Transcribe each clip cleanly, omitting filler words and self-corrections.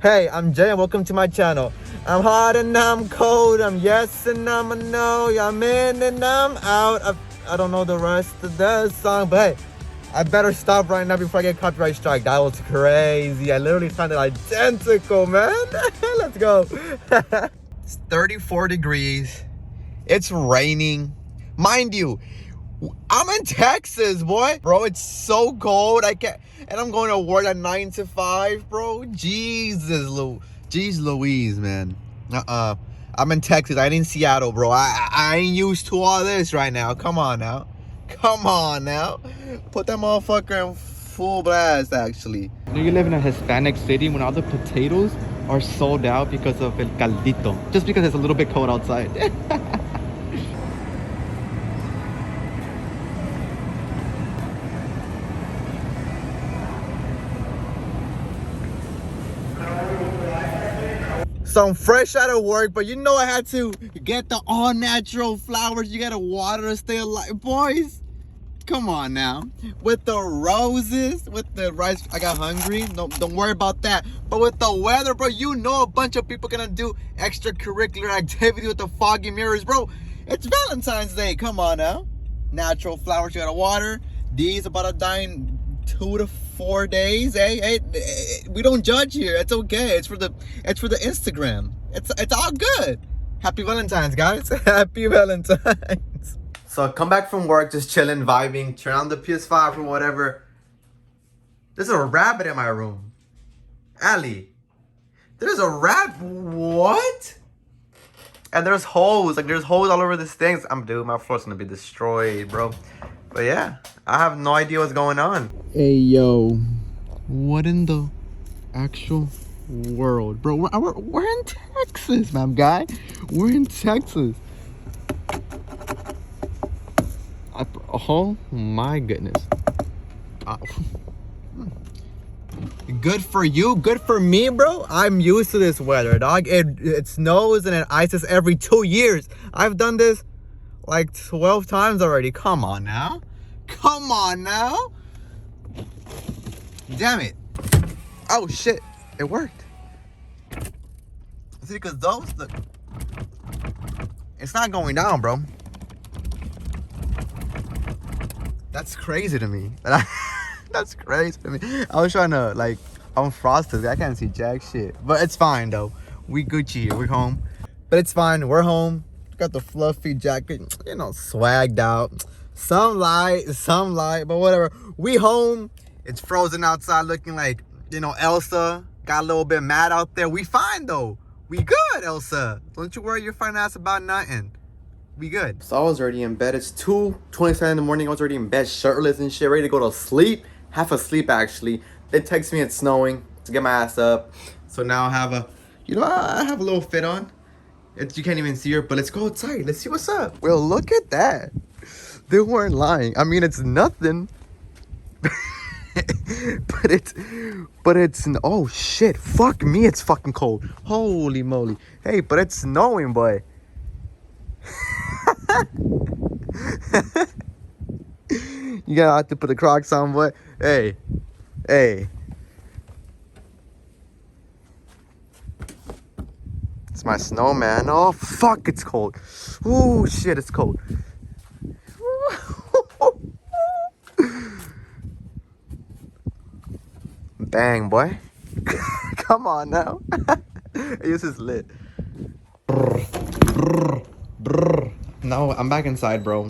Hey, I'm Jay and welcome to my channel. I'm hot and I'm cold, I'm yes and I'm a no, I'm in and I'm out. I don't know the rest of the song, but hey, I better stop right now before I get copyright strike. That was crazy. I literally sounded identical, man. Let's go. It's 34 degrees. It's raining. Mind you, I'm in Texas, boy. Bro, it's so cold. I can't. And I'm going to work at 9 to 5, bro. Jeez Louise, man. I'm in Texas. I ain't in Seattle, bro. I ain't used to all this right now. Come on now. Come on now. Put that motherfucker in full blast, actually. You live in a Hispanic city when all the potatoes are sold out because of el caldito. Just because it's a little bit cold outside. So I'm fresh out of work, but you know I had to get the all natural flowers. You gotta water to stay alive. Boys, come on now. With the roses, with the rice, I got hungry. No, don't worry about that. But with the weather, bro, you know a bunch of people gonna do extracurricular activity with the foggy mirrors, bro. It's Valentine's Day, come on now. Natural flowers, you gotta water. These about to die in 2 to 4 days. Hey, we don't judge here. It's okay. It's for the Instagram. It's all good. Happy Valentine's, guys. Happy Valentine's. So come back from work, just chilling, vibing, turn on the PS5 or whatever. There's a rabbit in my room. Ali, there's a rabbit. What? And there's holes. Like there's holes all over this thing. Dude, my floor's gonna be destroyed, bro. But yeah, I have no idea what's going on. Hey, yo. What in the actual world? Bro, we're in Texas, man, guy. We're in Texas. Oh, my goodness. Good for you, good for me, bro. I'm used to this weather, dog. It snows and it ices every 2 years. I've done this like 12 times already. Come on now. Come on now. Damn it. Oh shit. It worked. See, because look. It's not going down, bro. That's crazy to me. That's crazy to me. I was trying to like unfrost it. I can't see jack shit. But it's fine though. We Gucci here. We're home. But it's fine. We're home. Got the fluffy jacket, you know, swagged out. Some light, but whatever. We home. It's frozen outside, looking like, you know, Elsa. Got a little bit mad out there. We fine though. We good, Elsa. Don't you worry your fine ass about nothing. We good. So I was already in bed. It's 2:27 in the morning. I was already in bed, shirtless and shit, ready to go to sleep. Half asleep actually. They text me it's snowing to get my ass up. So now I have a, you know, I have a little fit on. You can't even see her, but let's go outside. Let's see what's up. Well, look at that. They weren't lying. I mean, it's nothing. but it's, oh shit. Fuck me, it's fucking cold. Holy moly. Hey, but it's snowing, boy. You gotta have to put the Crocs on, boy. Hey. It's my snowman. Oh fuck, it's cold. Oh shit, it's cold. Bang, boy. Come on now. This is lit. No, I'm back inside, bro.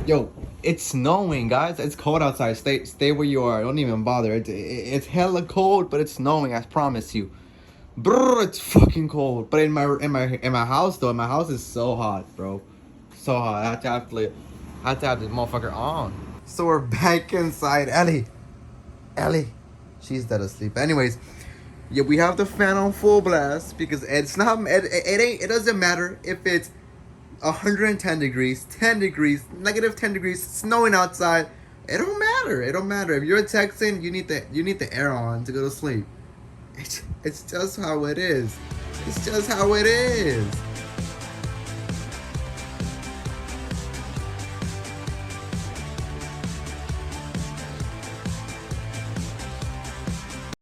Yo, it's snowing, guys. It's cold outside. Stay where you are. Don't even bother. It's hella cold, but it's snowing. I promise you. Brr, it's fucking cold. But in my house though, my house is so hot, bro. So hot. I have to have this motherfucker on. So we're back inside. Ellie. She's dead asleep. Anyways, yeah, we have the fan on full blast because it doesn't matter if it's 110 degrees, 10 degrees, negative 10 degrees, snowing outside. It don't matter. If you're a Texan, you need the air on to go to sleep. It's just how it is.